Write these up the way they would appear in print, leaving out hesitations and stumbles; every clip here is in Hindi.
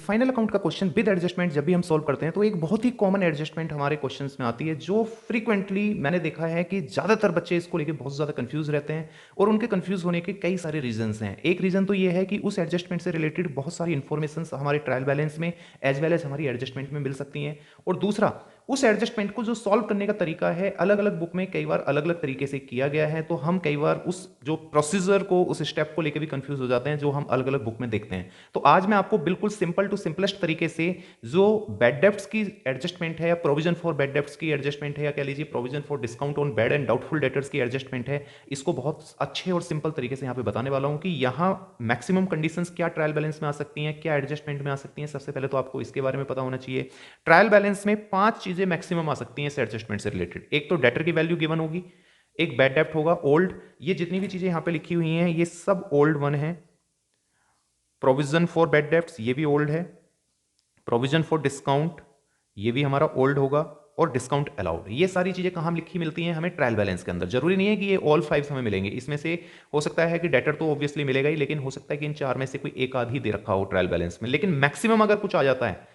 फाइनल अकाउंट का क्वेश्चन विद एडजस्टमेंट जब भी हम सॉल्व करते हैं तो एक बहुत ही कॉमन एडजस्टमेंट हमारे क्वेश्चंस में आती है जो फ्रीक्वेंटली मैंने देखा है कि ज़्यादातर बच्चे इसको लेके बहुत ज़्यादा कंफ्यूज रहते हैं और उनके कंफ्यूज होने के कई सारे रीजंस हैं। एक रीज़न तो ये है कि उस एडजस्टमेंट से रिलेटेड बहुत सारी इन्फॉर्मेशन हमारे ट्रायल बैलेंस में एज वेल एज हमारी एडजस्टमेंट में मिल सकती हैं। और दूसरा, उस एडजस्टमेंट को जो सॉल्व करने का तरीका है अलग अलग बुक में कई बार अलग अलग तरीके से किया गया है, तो हम कई बार उस जो प्रोसीजर को उस स्टेप को लेकर भी कंफ्यूज हो जाते हैं जो हम अलग अलग बुक में देखते हैं। तो आज मैं आपको बिल्कुल सिंपल टू सिंपलेस्ट तरीके से जो बैड डेब्ट्स की एडजस्टमेंट है या प्रोविजन फॉर बैड डेब्ट्स की एडजस्टमेंट है या कह लीजिए provision for discount on bad and doubtful debtors की एडजस्टमेंट है, इसको बहुत अच्छे और सिंपल तरीके से यहाँ पे बताने वाला हूँ कि यहाँ मैक्सिमम कंडीशंस क्या ट्रायल बैलेंस में आ सकती हैं, क्या एडजस्टमेंट में आ सकती हैं। सबसे पहले तो आपको इसके बारे में पता होना चाहिए। ट्रायल बैलेंस में 5 चीजें मैक्सिमम आ सकती हैं इस एडजस्टमेंट से रिलेटेड। एक तो डेटर की वैल्यू गिवन होगी, एक बैड डेब्ट होगा ओल्ड, ये जितनी भी चीजें यहाँ पे लिखी हुई हैं ये सब ओल्ड वन है। प्रोविजन फॉर बैड डेब्ट्स ये भी ओल्ड है। प्रोविजन फॉर डिस्काउंट ये भी हमारा ओल्ड होगा। और डिस्काउंट अलाउड, ये सारी चीजें कहाँ लिखी मिलती हैं हमें ट्रायल बैलेंस के अंदर। जरूरी नहीं है कि ये ऑल 5 हमें मिलेंगे, इसमें से हो सकता है कि डेटर तो ऑब्वियसली मिलेगा ही, लेकिन हो सकता है कि इन 4 में से कोई एक आध ही दे रखा हो ट्रायल बैलेंस में। लेकिन मैक्सिमम अगर कुछ आ जाता है,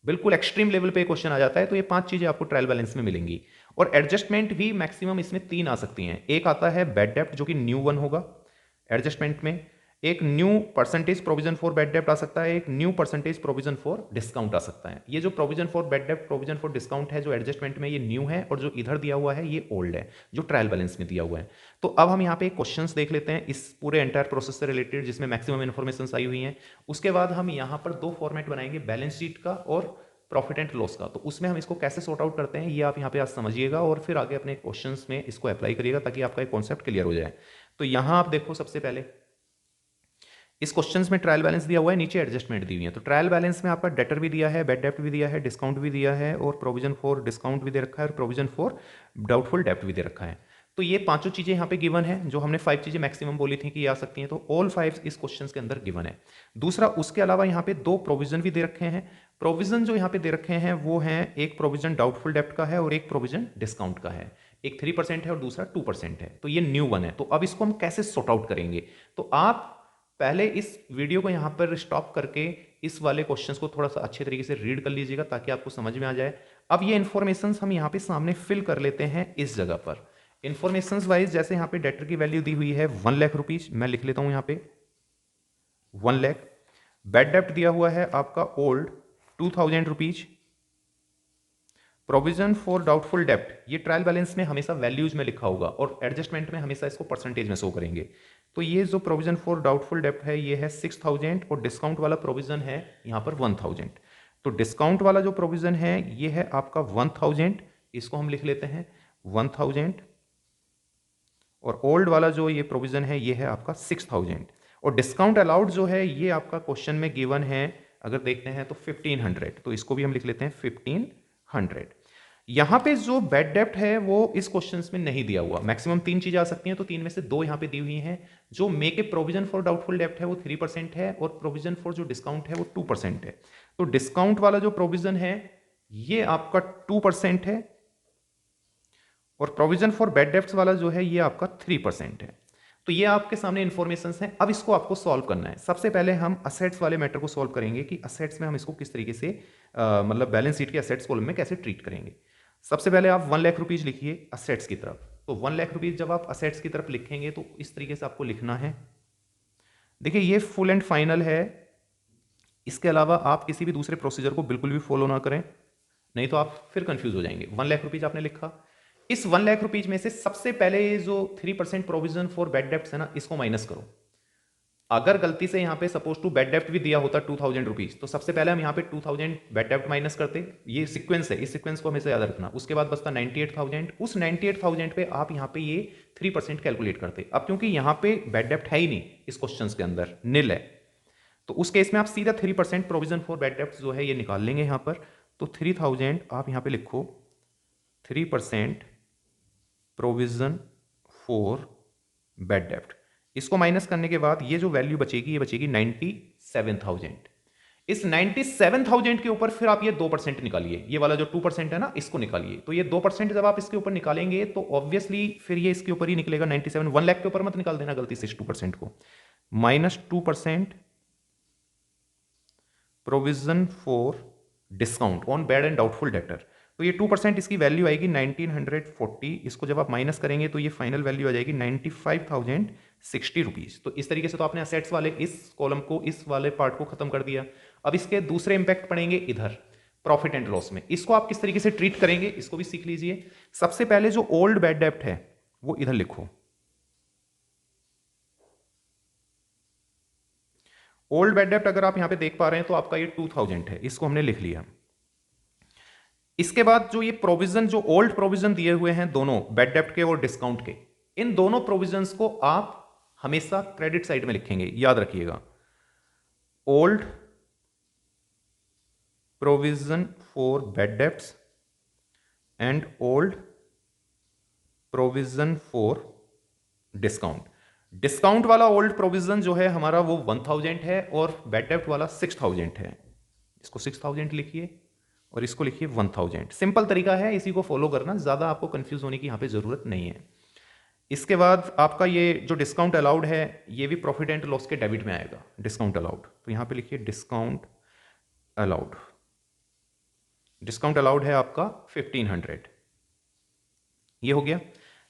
बिल्कुल एक्सट्रीम लेवल पे क्वेश्चन आ जाता है, तो ये 5 चीजें आपको ट्रायल बैलेंस में मिलेंगी। और एडजस्टमेंट भी मैक्सिमम इसमें 3 आ सकती हैं। एक आता है बैड डेब्ट जो कि न्यू वन होगा एडजस्टमेंट में, एक new percentage provision for bad डेब्ट आ सकता है, एक new percentage provision for discount आ सकता है। ये जो प्रोविजन फॉर बैड डेब्ट प्रोविजन फॉर डिस्काउंट है जो एडजस्टमेंट में, ये न्यू है, और जो इधर दिया हुआ है ये ओल्ड है जो ट्रायल बैलेंस में दिया हुआ है। तो अब हम यहाँ पे क्वेश्चंस देख लेते हैं इस पूरे एंटायर प्रोसेस से रिलेटेड जिसमें मैक्सिमम इन्फॉर्मेशन आई हुई है। उसके बाद हम यहाँ पर 2 फॉर्मेट बनाएंगे, बैलेंस शीट का और प्रॉफिट एंड लॉस का। तो उसमें हम इसको कैसे सॉर्ट आउट करते हैं ये आप यहाँ पे आज समझिएगा और फिर आगे अपने क्वेश्चंस में इसको अप्लाई करिएगा ताकि आपका एक कॉन्सेप्ट क्लियर हो जाए। तो यहाँ आप देखो, सबसे पहले इस क्वेश्चंस में ट्रायल बैलेंस दिया हुआ है, नीचे एडजस्टमेंट दी हुई है। तो ट्रायल बैलेंस में आपका डेटर भी दिया है, बैड डेब्ट भी दिया है, डिस्काउंट भी दिया है, और प्रोविजन फॉर डिस्काउंट भी दे रखा है, और प्रोविजन फॉर डाउटफुल डेब्ट भी दे रखा है। तो ये 5 चीजें यहाँ पे गिवन है, जो हमने 5 चीजें मैक्सिमम बोली थी कि आ सकती हैं, तो ऑल 5 इस क्वेश्चन के अंदर गिवन है। दूसरा, उसके अलावा यहाँ पे 2 प्रोविजन भी दे रखे हैं। प्रोविजन जो यहाँ पे दे रखे हैं वो है, एक प्रोविजन डाउटफुल डेब्ट का है और एक प्रोविजन डिस्काउंट का है। एक 3% है और दूसरा 2% है। तो ये न्यू वन है। तो अब इसको हम कैसे सॉर्ट आउट करेंगे, तो आप पहले इस वीडियो को यहां पर स्टॉप करके इस वाले क्वेश्चंस को थोड़ा सा अच्छे तरीके से रीड कर लीजिएगा ताकि आपको समझ में आ जाए। अब ये इन्फॉर्मेशंस हम यहां पे सामने फिल कर लेते हैं इस जगह पर। इन्फॉर्मेशंस वाइज जैसे यहां पे डेटर की वैल्यू दी हुई है 1 लाख रुपीज, मैं लिख लेता हूं यहां पे 1 लाख। बैड डेब्ट दिया हुआ है आपका old 2000 rupees. Provision for doubtful डेब्ट ये ट्रायल बैलेंस में हमेशा वैल्यूज में लिखा होगा और एडजस्टमेंट में हमेशा इसको परसेंटेज में शो करेंगे। तो ये जो प्रोविजन फॉर डाउटफुल डेब्ट है ये है 6000 और डिस्काउंट वाला प्रोविजन है यहाँ पर 1000। तो डिस्काउंट वाला जो प्रोविजन है ये है आपका 1000, इसको हम लिख लेते हैं 1000। और ओल्ड वाला जो ये प्रोविजन है ये है आपका 6000। और डिस्काउंट अलाउड जो है ये आपका क्वेश्चन में गिवन है, अगर देखते हैं तो 1500, तो इसको भी हम लिख लेते हैं 1500। यहां पे जो बैड डेब्ट है वो इस क्वेश्चंस में नहीं दिया हुआ। मैक्सिमम 3 चीजें आ सकती हैं, तो 3 में से 2 यहां पे दी हुई हैं। जो make a provision for doubtful डेब्ट है वो 3% है और प्रोविजन फॉर जो डिस्काउंट है वो 2% है। तो डिस्काउंट वाला जो प्रोविजन है ये आपका 2% है और प्रोविजन फॉर बैड डेब्ट्स वाला जो है ये आपका 3% है। तो ये आपके सामने इंफॉर्मेशन हैं। अब इसको आपको सॉल्व करना है। सबसे पहले हम असेट्स वाले मैटर को सॉल्व करेंगे कि असेट्स में हम इसको किस तरीके से मतलब बैलेंस शीट के असेट्स कॉलम में कैसे ट्रीट करेंगे। सबसे पहले आप 1 लाख रुपीज लिखिए असेट्स की तरफ। तो 1 लाख रुपीज जब आप असेट्स की तरफ लिखेंगे तो इस तरीके से आपको लिखना है। देखिए ये फुल एंड फाइनल है, इसके अलावा आप किसी भी दूसरे प्रोसीजर को बिल्कुल भी फॉलो ना करें, नहीं तो आप फिर कंफ्यूज हो जाएंगे। 1 लाख रुपीज आपने लिखा, इस 1 लाख रुपीज में से सबसे पहले ये जो 3% प्रोविजन फॉर बैड डेब्ट्स है ना, इसको माइनस करो। अगर गलती से यहां पे सपोज टू बैड डेब्ट भी दिया होता 2000 रुपीज, तो सबसे पहले हम यहां पे 2000 बैड डेब्ट माइनस करते। ये सीक्वेंस है, इस सीक्वेंस को हमेशा याद रखना। उसके बाद बचता 98,000। उस 98,000 पे आप यहां पे ये 3% कैलकुलेट करते। अब क्योंकि यहां पे बैड डेब्ट है ही नहीं, इस क्वेश्चन के अंदर निल है, तो उस केस में आप सीधा 3% प्रोविजन फॉर बैड डेब्ट जो है ये निकाल लेंगे यहां पर। तो 3000 आप यहां पे लिखो 3% प्रोविजन फॉर बैड डेब्ट। इसको माइनस करने के बाद ये जो वैल्यू बचेगी ये बचेगी 97,000। इस 97,000 के ऊपर फिर आप ये 2% निकालिए, ये वाला जो 2% है ना इसको निकालिए। तो ये 2% जब आप इसके ऊपर निकालेंगे तो ऑब्वियसली फिर ये इसके ऊपर ही निकलेगा 97। 1 लाख के ऊपर मत निकाल देना गलती से इस 2% को। -2% provision for discount on bad and doubtful debtor, तो ये 2% इसकी वैल्यू आएगी 1940। इसको जब आप माइनस करेंगे तो ये फाइनल वैल्यू आ जाएगी 95,060 रुपीज। तो इस तरीके से तो आपने असेट्स वाले इस कॉलम को, इस वाले पार्ट को खत्म कर दिया। अब इसके दूसरे इंपैक्ट पड़ेंगे इधर प्रॉफिट एंड लॉस में। इसको आप किस तरीके से ट्रीट करेंगे इसको भी सीख लीजिए। सबसे पहले जो ओल्ड बैड डेब्ट है वो इधर लिखो। ओल्ड बैड डेब्ट अगर आप यहां पे देख पा रहे हैं तो आपका ये 2000 है, इसको हमने लिख लिया। इसके बाद जो ये प्रोविजन, जो ओल्ड प्रोविजन दिए हुए हैं दोनों बैड डेब्ट के और डिस्काउंट के, इन दोनों प्रोविजंस को आप हमेशा क्रेडिट साइड में लिखेंगे, याद रखिएगा। Old provision for bad debts and old provision for discount. Discount वाला ओल्ड प्रोविजन जो है हमारा वो 1000 है और बैड डेब्ट वाला 6000 है। इसको 6000 लिखिए और इसको लिखिए 1000। सिंपल तरीका है, इसी को फॉलो करना, ज्यादा आपको कंफ्यूज होने की यहां पे जरूरत नहीं है। इसके बाद आपका ये जो डिस्काउंट अलाउड है ये भी प्रॉफिट एंड लॉस के डेबिट में आएगा, डिस्काउंट अलाउड। तो यहां पे लिखिए डिस्काउंट अलाउड। डिस्काउंट अलाउड है आपका 1500, ये हो गया।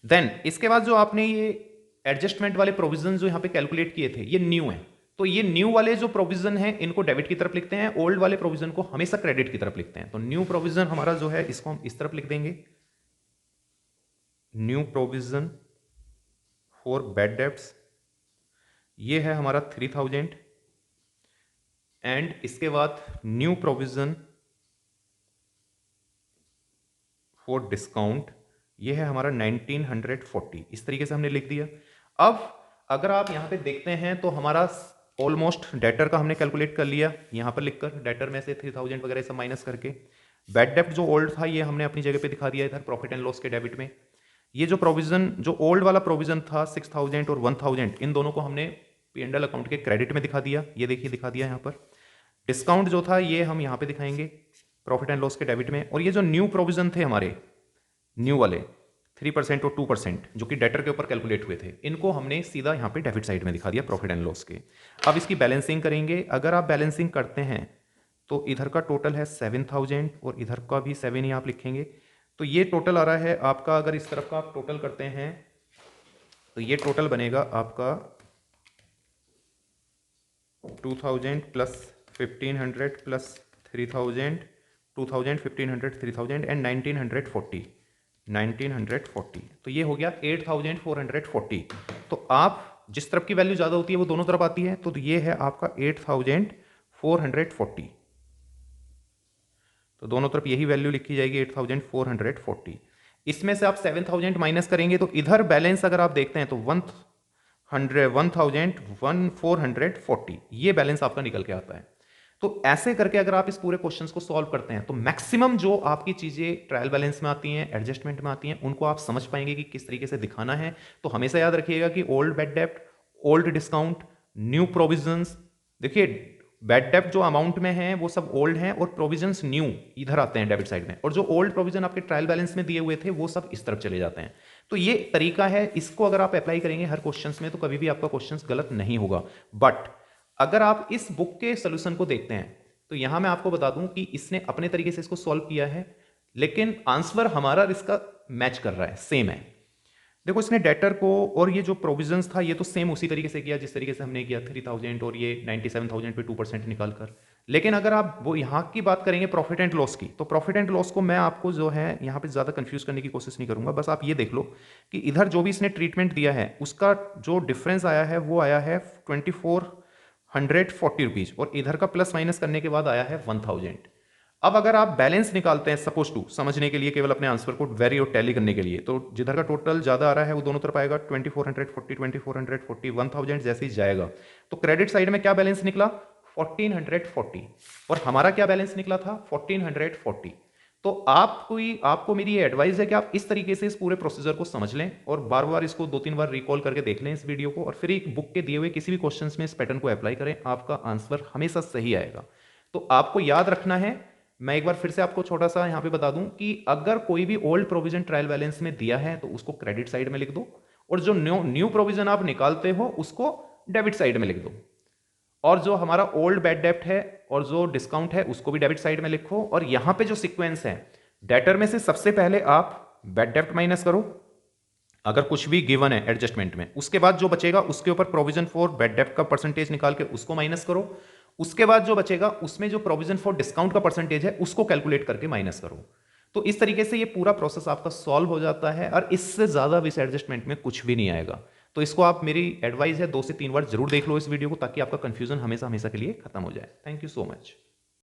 देन इसके बाद जो आपने ये एडजस्टमेंट वाले प्रोविजन जो यहां पे कैलकुलेट किए थे ये न्यू है, तो ये न्यू वाले जो प्रोविजन है इनको डेबिट की तरफ लिखते हैं, ओल्ड वाले प्रोविजन को हमेशा क्रेडिट की तरफ लिखते हैं। तो न्यू प्रोविजन हमारा जो है इसको हम इस तरफ लिख देंगे, new provision for bad debts, ये है हमारा 3000। एंड इसके बाद न्यू प्रोविजन फॉर डिस्काउंट, ये है हमारा 1940। इस तरीके से हमने लिख दिया। अब अगर आप यहां पे देखते हैं तो हमारा ऑलमोस्ट डेटर का हमने कैलकुलेट कर लिया, यहां पर लिखकर डेटर में से 3000 वगैरह सब माइनस करके। बैड डेब्ट जो ओल्ड था ये हमने अपनी जगह पे दिखा दिया इधर प्रॉफिट एंड लॉस के डेबिट में। ये जो प्रोविजन, जो ओल्ड वाला प्रोविजन था 6000 और 1000, इन दोनों को हमने P&L अकाउंट के क्रेडिट में दिखा दिया, ये देखिए दिखा दिया यहाँ पर। डिस्काउंट जो था ये हम यहाँ पे दिखाएंगे प्रॉफिट एंड लॉस के डेबिट में। और ये जो न्यू प्रोविजन थे हमारे, न्यू वाले 3% और 2% जो कि डेटर के ऊपर कैलकुलेट हुए थे, इनको हमने सीधा यहाँ पे डेबिट साइड में दिखा दिया प्रॉफिट एंड लॉस के। अब इसकी बैलेंसिंग करेंगे। अगर आप बैलेंसिंग करते हैं तो इधर का टोटल है 7000 और इधर का भी 7 ही आप लिखेंगे। तो ये टोटल आ रहा है आपका, अगर इस तरफ का आप टोटल करते हैं तो ये टोटल बनेगा आपका 2000 प्लस 1500 प्लस 3000, 2000, 1500, 3000 एंड 1940। तो ये हो गया 8440। तो आप जिस तरफ की वैल्यू ज्यादा होती है वो दोनों तरफ आती है, तो ये है आपका 8440। तो दोनों तरफ यही वैल्यू लिखी जाएगी 8440। इसमें से आप 7000 माइनस करेंगे तो इधर बैलेंस अगर आप देखते हैं तो 1440 ये बैलेंस आपका निकल के आता है। तो ऐसे करके अगर आप इस पूरे क्वेश्चंस को सॉल्व करते हैं तो मैक्सिमम जो आपकी चीजें ट्रायल बैलेंस में आती हैं, एडजस्टमेंट में आती हैं, उनको आप समझ पाएंगे कि किस तरीके से दिखाना है। तो हमेशा याद रखिएगा कि ओल्ड बैड डेब्ट, ओल्ड डिस्काउंट, न्यू प्रोविजंस। देखिए बैड डेब्ट जो अमाउंट में है वो सब ओल्ड हैं और प्रोविजंस न्यू इधर आते हैं डेबिट साइड में, और जो ओल्ड प्रोविजन आपके ट्रायल बैलेंस में दिए हुए थे वो सब इस तरफ चले जाते हैं। तो ये तरीका है, इसको अगर आप अप्लाई करेंगे हर क्वेश्चंस में तो कभी भी आपका क्वेश्चंस गलत नहीं होगा। बट अगर आप इस बुक के सोल्यूशन को देखते हैं तो यहां मैं आपको बता दूं कि इसने अपने तरीके से इसको सॉल्व किया है, लेकिन आंसर हमारा इसका मैच कर रहा है, सेम है। देखो इसने डेटर को और ये जो प्रोविजंस था ये तो सेम उसी तरीके से किया जिस तरीके से हमने किया 3000 और ये 97000 पे 2% निकाल कर। लेकिन अगर आप वो यहाँ की बात करेंगे प्रॉफिट एंड लॉस की, तो प्रॉफिट एंड लॉस को मैं आपको जो है यहाँ पे ज़्यादा कंफ्यूज करने की कोशिश नहीं करूंगा। बस आप ये देख लो कि इधर जो भी इसने ट्रीटमेंट दिया है उसका जो डिफरेंस आया है वो आया है 2440 रुपीज़, और इधर का प्लस माइनस करने के बाद आया है 1000। अब अगर आप बैलेंस निकालते हैं सपोज टू, समझने के लिए केवल अपने आंसर को वेरी और टैली करने के लिए, तो जिधर का टोटल ज्यादा आ रहा है वो दोनों तरफ आएगा 2440, 1000 जैसे ही जाएगा। तो क्रेडिट साइड में क्या बैलेंस निकला 1440, और हमारा क्या बैलेंस निकला था 1440। तो आपको मेरी ये एडवाइस है कि आप इस तरीके से इस पूरे प्रोसीजर को समझ लें और बार बार इसको 2-3 बार रिकॉल करके देख लें इस वीडियो को, और फिर एक बुक के दिए हुए किसी भी क्वेश्चन में इस पैटर्न को अप्लाई करें, आपका आंसर हमेशा सही आएगा। तो आपको याद रखना है, मैं एक बार फिर से आपको छोटा सा यहां पे बता दूं कि अगर कोई भी ओल्ड प्रोविजन ट्रायल बैलेंस में दिया है तो उसको क्रेडिट साइड में लिख दो, और जो न्यू प्रोविजन आप निकालते हो उसको डेबिट साइड में लिख दो। और जो हमारा ओल्ड बैड डेब्ट है और जो डिस्काउंट है उसको भी डेबिट साइड में लिखो, और यहां पे जो सीक्वेंस है डेटर में से सबसे पहले आप बैड डेब्ट माइनस करो अगर कुछ भी गिवन है एडजस्टमेंट में, उसके बाद जो बचेगा उसके ऊपर प्रोविजन फॉर बैड डेब्ट का परसेंटेज निकाल के उसको माइनस करो, उसके बाद जो बचेगा उसमें जो प्रोविजन फॉर डिस्काउंट का परसेंटेज है उसको कैलकुलेट करके माइनस करो। तो इस तरीके से ये पूरा प्रोसेस आपका सॉल्व हो जाता है, और इससे ज्यादा इस एडजस्टमेंट में कुछ भी नहीं आएगा। तो इसको आप, मेरी एडवाइस है, 2 से 3 बार जरूर देख लो इस वीडियो को, ताकि आपका कंफ्यूजन हमेशा हमेशा के लिए खत्म हो जाए। Thank you so much.